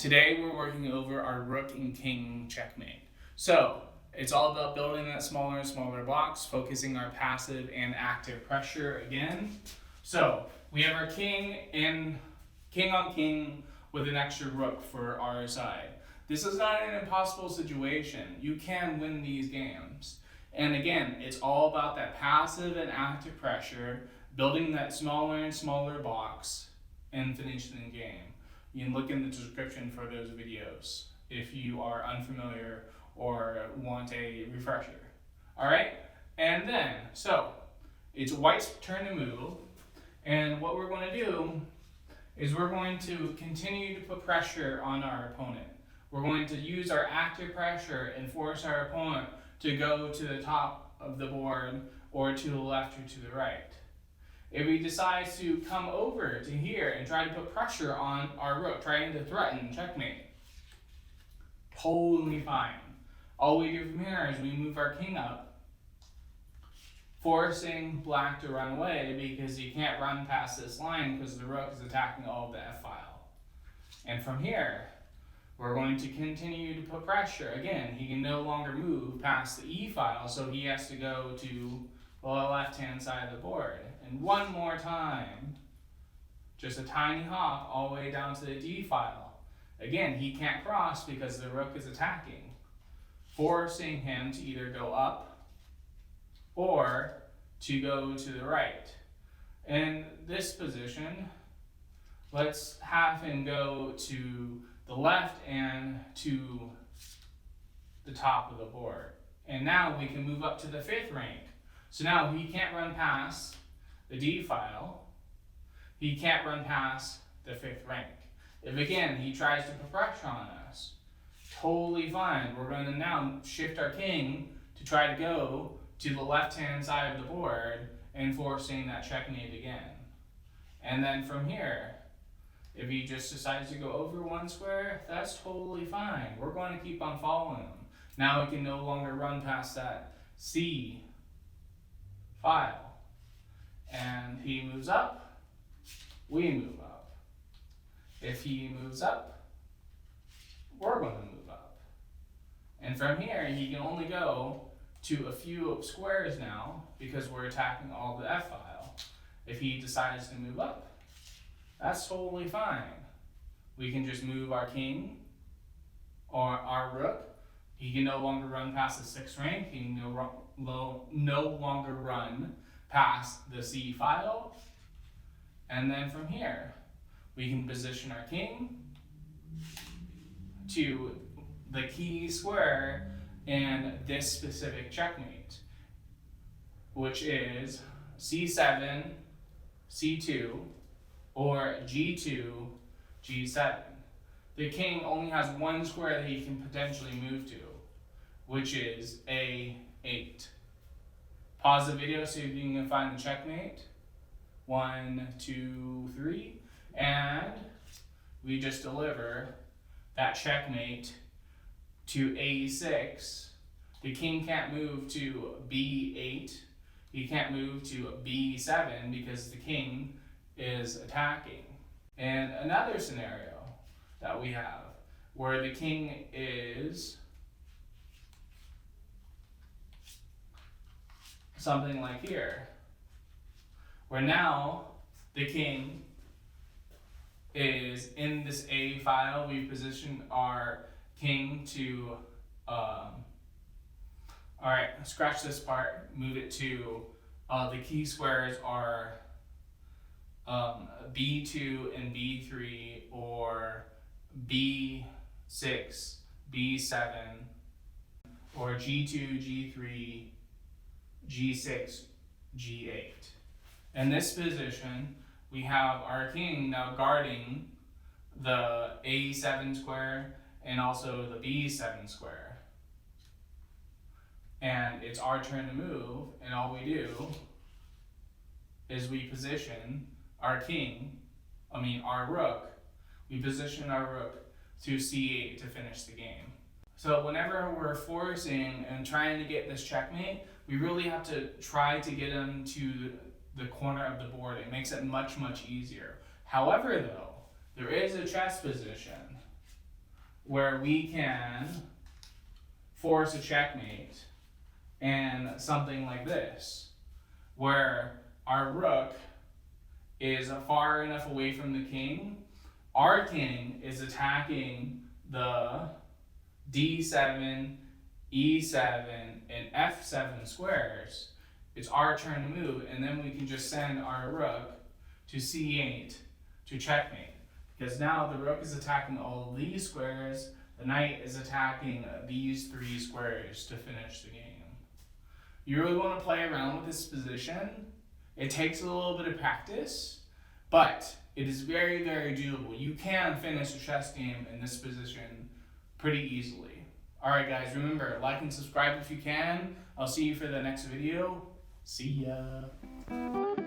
Today we're working over our rook and king checkmate. So it's all about building that smaller and smaller blocks, focusing our passive and active pressure again. So we have our king on king with an extra rook for our side. This is not an impossible situation. You can win these games. And again, it's all about that passive and active pressure, building that smaller and smaller box, and finishing the game. You can look in the description for those videos if you are unfamiliar or want a refresher. All right, and then, so it's white's turn to move, and what we're going to do is we're going to continue to put pressure on our opponent. We're going to use our active pressure and force our opponent to go to the top of the board or to the left or to the right. If he decides to come over to here and try to put pressure on our rook, trying to threaten checkmate, totally fine. All we do from here is we move our king up, forcing black to run away because he can't run past this line because the rook is attacking all of the f file. And from here, we're going to continue to put pressure. Again, he can no longer move past the e file, so he has to go to the left-hand side of the board. And one more time, just a tiny hop all the way down to the d file. Again, he can't cross because the rook is attacking, forcing him to either go up or to go to the right. In this position, let's have him go to the left and to the top of the board. And now we can move up to the 5th rank. So now he can't run past the d file. He can't run past the 5th rank. If again he tries to put pressure on us, totally fine. We're going to now shift our king to try to go to the left-hand side of the board and forcing that checkmate again. And then from here, if he just decides to go over one square, that's totally fine. We're going to keep on following him. Now we can no longer run past that C file. And he moves up, we move up. If he moves up, we're going to move up. And from here, he can only go to a few squares now because we're attacking all the f file. If he decides to move up, that's totally fine. We can just move our king or our rook. He can no longer run past the 6th rank. He can no longer run past the c file. And then from here, we can position our king to the key square in this specific checkmate, which is c7, c2, or g2, g7. The king only has one square that he can potentially move to, which is a8. Pause the video so you can find the checkmate. 1, 2, 3, and we just deliver that checkmate to a6. The king can't move to b8. He can't move to b7 because the king is attacking. And another scenario that we have where the king is something like here, where now the king is in this A file. We've positioned our king to, alright, scratch this part, move it to, the key squares are B2 and B3, or B6, B7, or G2, G3, G6, G8. In this position, we have our king now guarding the A7 square and also the B7 square. And it's our turn to move, and all we do is we position our rook, we position our rook to c8 to finish the game. So whenever we're forcing and trying to get this checkmate, we really have to try to get him to the corner of the board. It makes it much, much easier. However, though, there is a chess position where we can force a checkmate and something like this, where our rook is far enough away from the king, our king is attacking the d7, e7, and f7 squares. It's our turn to move, and then we can just send our rook to c8 to checkmate. Because now the rook is attacking all of these squares, the knight is attacking these 3 squares to finish the game. You really want to play around with this position. It takes a little bit of practice, but it is very, very doable. You can finish a chess game in this position pretty easily. Alright guys, remember, like and subscribe if you can. I'll see you for the next video. See ya.